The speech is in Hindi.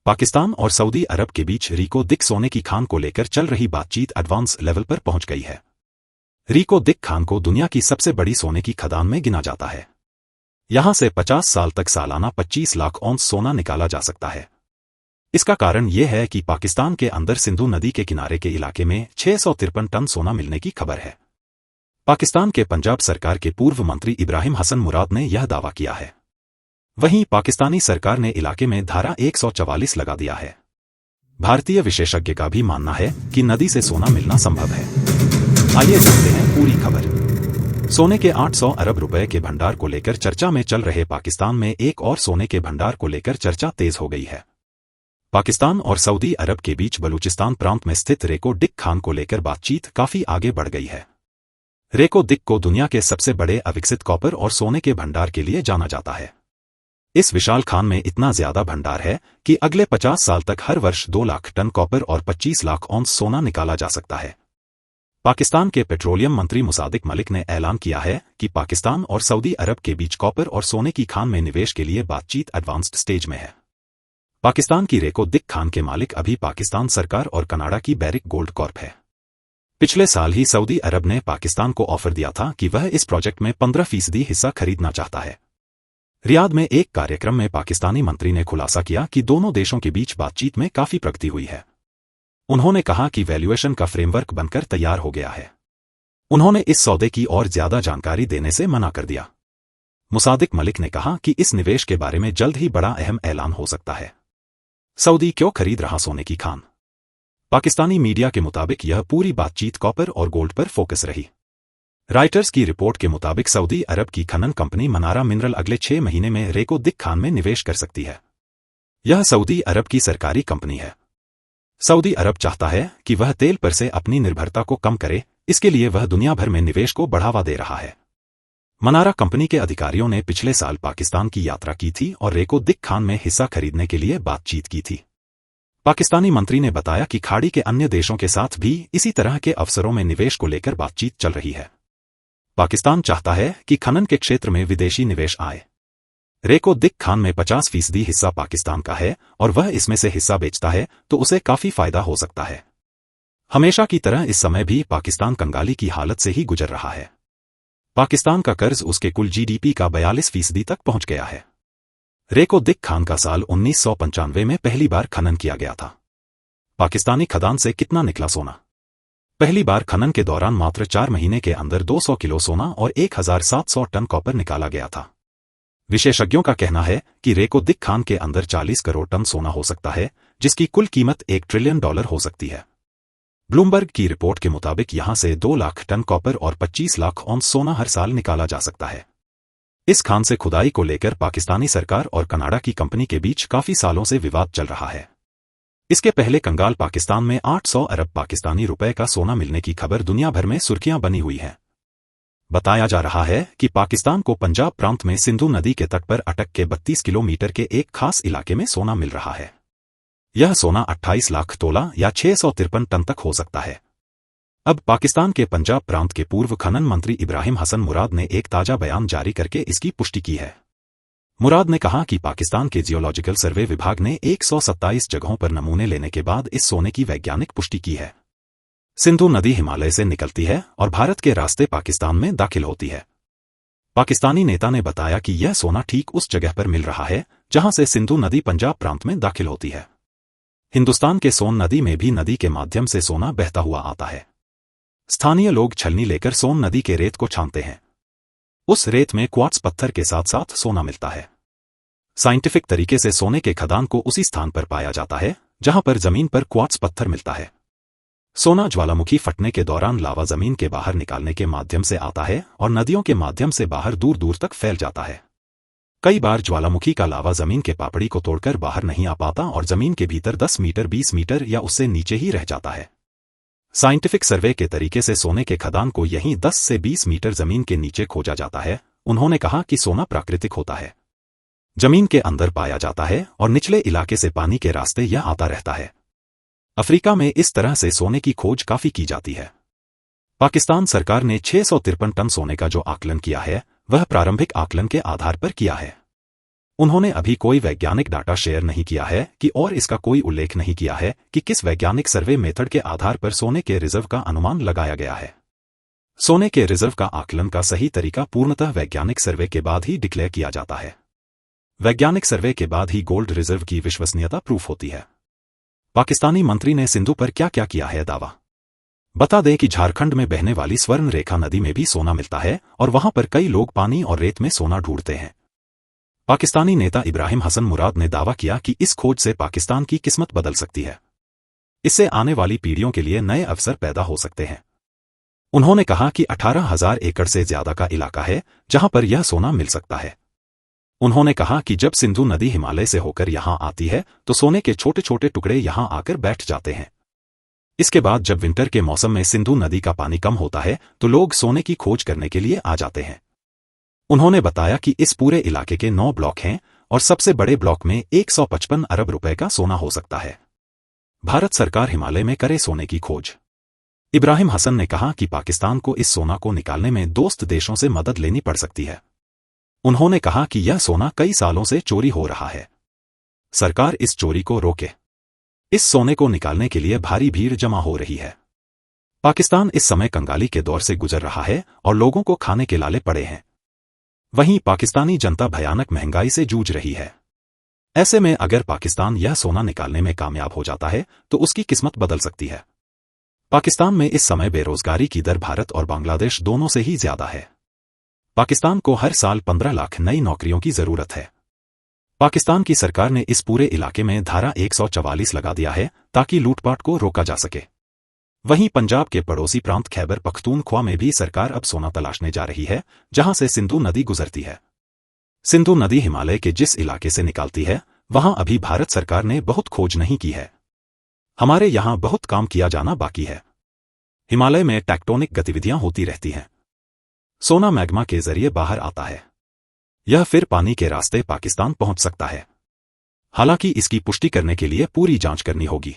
पाकिस्तान और सऊदी अरब के बीच रीको दिक सोने की खान को लेकर चल रही बातचीत एडवांस लेवल पर पहुंच गई है। रीको दिक खान को दुनिया की सबसे बड़ी सोने की खदान में गिना जाता है। यहां से 50 साल तक सालाना 25 लाख औंस सोना निकाला जा सकता है। इसका कारण यह है कि पाकिस्तान के अंदर सिंधु नदी के किनारे के इलाके में 653 टन सोना मिलने की खबर है। पाकिस्तान के पंजाब सरकार के पूर्व मंत्री इब्राहिम हसन मुराद ने यह दावा किया है। वहीं पाकिस्तानी सरकार ने इलाके में धारा 144 लगा दिया है। भारतीय विशेषज्ञ का भी मानना है कि नदी से सोना मिलना संभव है। आइए जानते हैं पूरी खबर। सोने के 800 अरब रुपए के भंडार को लेकर चर्चा में चल रहे पाकिस्तान में एक और सोने के भंडार को लेकर चर्चा तेज हो गई है। पाकिस्तान और सऊदी अरब के बीच बलूचिस्तान प्रांत में स्थित रेको दिक खान को लेकर बातचीत काफी आगे बढ़ गई है। रेको दिक को दुनिया के सबसे बड़े अविकसित कॉपर और सोने के भंडार के लिए जाना जाता है। इस विशाल खान में इतना ज्यादा भंडार है कि अगले 50 साल तक हर वर्ष 2 लाख टन कॉपर और 25 लाख औंस सोना निकाला जा सकता है। पाकिस्तान के पेट्रोलियम मंत्री मुसादिक मलिक ने ऐलान किया है कि पाकिस्तान और सऊदी अरब के बीच कॉपर और सोने की खान में निवेश के लिए बातचीत एडवांस्ड स्टेज में है। पाकिस्तान की रेको दिक खान के मालिक अभी पाकिस्तान सरकार और कनाडा की बैरिक गोल्ड कॉर्प है। पिछले साल ही सऊदी अरब ने पाकिस्तान को ऑफर दिया था कि वह इस प्रोजेक्ट में 15% हिस्सा खरीदना चाहता है। रियाद में एक कार्यक्रम में पाकिस्तानी मंत्री ने खुलासा किया कि दोनों देशों के बीच बातचीत में काफी प्रगति हुई है। उन्होंने कहा कि वैल्यूएशन का फ्रेमवर्क बनकर तैयार हो गया है। उन्होंने इस सौदे की और ज्यादा जानकारी देने से मना कर दिया। मुसादिक मलिक ने कहा कि इस निवेश के बारे में जल्द ही बड़ा अहम ऐलान हो सकता है। सऊदी क्यों खरीद रहा सोने की खान? पाकिस्तानी मीडिया के मुताबिक यह पूरी बातचीत कॉपर और गोल्ड पर फोकस रही। राइटर्स की रिपोर्ट के मुताबिक सऊदी अरब की खनन कंपनी मनारा मिनरल अगले 6 महीने में रेको दिक खान में निवेश कर सकती है। यह सऊदी अरब की सरकारी कंपनी है। सऊदी अरब चाहता है कि वह तेल पर से अपनी निर्भरता को कम करे, इसके लिए वह दुनिया भर में निवेश को बढ़ावा दे रहा है। मनारा कंपनी के अधिकारियों ने पिछले साल पाकिस्तान की यात्रा की थी और रेको दिक खान में हिस्सा खरीदने के लिए बातचीत की थी। पाकिस्तानी मंत्री ने बताया कि खाड़ी के अन्य देशों के साथ भी इसी तरह के अवसरों में निवेश को लेकर बातचीत चल रही है। पाकिस्तान चाहता है कि खनन के क्षेत्र में विदेशी निवेश आए। रेको दिक खान में 50% हिस्सा पाकिस्तान का है और वह इसमें से हिस्सा बेचता है तो उसे काफी फायदा हो सकता है। हमेशा की तरह इस समय भी पाकिस्तान कंगाली की हालत से ही गुजर रहा है। पाकिस्तान का कर्ज उसके कुल जीडीपी का 42% तक पहुंच गया है। रेको दिक खान का साल 1995 में पहली बार खनन किया गया था। पाकिस्तानी खदान से कितना निकला सोना? पहली बार खनन के दौरान मात्र 4 महीने के अंदर 200 किलो सोना और 1700 टन कॉपर निकाला गया था। विशेषज्ञों का कहना है कि रेको दिक खान के अंदर 40 करोड़ टन सोना हो सकता है, जिसकी कुल कीमत $1 ट्रिलियन हो सकती है। ब्लूमबर्ग की रिपोर्ट के मुताबिक यहां से 2 लाख टन कॉपर और 25 लाख औंस सोना हर साल निकाला जा सकता है। इस खान से खुदाई को लेकर पाकिस्तानी सरकार और कनाडा की कंपनी के बीच काफी सालों से विवाद चल रहा है। इसके पहले कंगाल पाकिस्तान में 800 अरब पाकिस्तानी रुपए का सोना मिलने की खबर दुनिया भर में सुर्खियां बनी हुई है। बताया जा रहा है कि पाकिस्तान को पंजाब प्रांत में सिंधु नदी के तट पर अटक के 32 किलोमीटर के एक खास इलाके में सोना मिल रहा है। यह सोना 28 लाख तोला या 653 टन तक हो सकता है। अब पाकिस्तान के पंजाब प्रांत के पूर्व खनन मंत्री इब्राहिम हसन मुराद ने एक ताजा बयान जारी करके इसकी पुष्टि की है। मुराद ने कहा कि पाकिस्तान के जियोलॉजिकल सर्वे विभाग ने 127 जगहों पर नमूने लेने के बाद इस सोने की वैज्ञानिक पुष्टि की है। सिंधु नदी हिमालय से निकलती है और भारत के रास्ते पाकिस्तान में दाखिल होती है। पाकिस्तानी नेता ने बताया कि यह सोना ठीक उस जगह पर मिल रहा है जहां से सिंधु नदी पंजाब प्रांत में दाखिल होती है। हिंदुस्तान के सोन नदी में भी नदी के माध्यम से सोना बहता हुआ आता है। स्थानीय लोग छलनी लेकर सोन नदी के रेत को छानते हैं। उस रेत में क्वार्ट्ज पत्थर के साथ साथ सोना मिलता है। साइंटिफिक तरीके से सोने के खदान को उसी स्थान पर पाया जाता है जहां पर जमीन पर क्वार्ट्ज पत्थर मिलता है। सोना ज्वालामुखी फटने के दौरान लावा जमीन के बाहर निकालने के माध्यम से आता है और नदियों के माध्यम से बाहर दूर दूर तक फैल जाता है। कई बार ज्वालामुखी का लावा जमीन के पापड़ी को तोड़कर बाहर नहीं आ पाता और जमीन के भीतर 10 मीटर 20 मीटर या उससे नीचे ही रह जाता है। साइंटिफिक सर्वे के तरीके से सोने के खदान को यहीं 10 से 20 मीटर जमीन के नीचे खोजा जाता है। उन्होंने कहा कि सोना प्राकृतिक होता है, जमीन के अंदर पाया जाता है और निचले इलाके से पानी के रास्ते यह आता रहता है। अफ्रीका में इस तरह से सोने की खोज काफी की जाती है। पाकिस्तान सरकार ने 653 टन सोने का जो आकलन किया है वह प्रारंभिक आकलन के आधार पर किया है। उन्होंने अभी कोई वैज्ञानिक डाटा शेयर नहीं किया है कि और इसका कोई उल्लेख नहीं किया है कि किस वैज्ञानिक सर्वे मेथड के आधार पर सोने के रिजर्व का अनुमान लगाया गया है। सोने के रिजर्व का आकलन का सही तरीका पूर्णतः वैज्ञानिक सर्वे के बाद ही डिक्लेयर किया जाता है। वैज्ञानिक सर्वे के बाद ही गोल्ड रिजर्व की विश्वसनीयता प्रूफ होती है। पाकिस्तानी मंत्री ने सिंधु पर क्या क्या किया है दावा। बता दें कि झारखंड में बहने वाली स्वर्ण रेखा नदी में भी सोना मिलता है और वहां पर कई लोग पानी और रेत में सोना ढूंढते हैं। पाकिस्तानी नेता इब्राहिम हसन मुराद ने दावा किया कि इस खोज से पाकिस्तान की किस्मत बदल सकती है। इससे आने वाली पीढ़ियों के लिए नए अवसर पैदा हो सकते हैं। उन्होंने कहा कि 18,000 एकड़ से ज्यादा का इलाका है जहां पर यह सोना मिल सकता है। उन्होंने कहा कि जब सिंधु नदी हिमालय से होकर यहां आती है तो सोने के छोटे छोटे टुकड़े यहां आकर बैठ जाते हैं। इसके बाद जब विंटर के मौसम में सिंधु नदी का पानी कम होता है तो लोग सोने की खोज करने के लिए आ जाते हैं। उन्होंने बताया कि इस पूरे इलाके के 9 ब्लॉक हैं और सबसे बड़े ब्लॉक में 155 अरब रुपए का सोना हो सकता है। भारत सरकार हिमालय में करे सोने की खोज। इब्राहिम हसन ने कहा कि पाकिस्तान को इस सोना को निकालने में दोस्त देशों से मदद लेनी पड़ सकती है। उन्होंने कहा कि यह सोना कई सालों से चोरी हो रहा है। सरकार इस चोरी को रोके। इस सोने को निकालने के लिए भारी भीड़ जमा हो रही है। पाकिस्तान इस समय कंगाली के दौर से गुजर रहा है और लोगों को खाने के लाले पड़े हैं। वहीं पाकिस्तानी जनता भयानक महंगाई से जूझ रही है। ऐसे में अगर पाकिस्तान यह सोना निकालने में कामयाब हो जाता है तो उसकी किस्मत बदल सकती है। पाकिस्तान में इस समय बेरोजगारी की दर भारत और बांग्लादेश दोनों से ही ज्यादा है। पाकिस्तान को हर साल 15 लाख नई नौकरियों की जरूरत है। पाकिस्तान की सरकार ने इस पूरे इलाके में धारा 144 लगा दिया है ताकि लूटपाट को रोका जा सके। वहीं पंजाब के पड़ोसी प्रांत खैबर पख्तूनख्वा में भी सरकार अब सोना तलाशने जा रही है जहां से सिंधु नदी गुजरती है। सिंधु नदी हिमालय के जिस इलाके से निकलती है वहां अभी भारत सरकार ने बहुत खोज नहीं की है। हमारे यहां बहुत काम किया जाना बाकी है। हिमालय में टेक्टोनिक गतिविधियां होती रहती हैं। सोना मैग्मा के जरिए बाहर आता है। यह फिर पानी के रास्ते पाकिस्तान पहुंच सकता है। हालांकि इसकी पुष्टि करने के लिए पूरी जांच करनी होगी।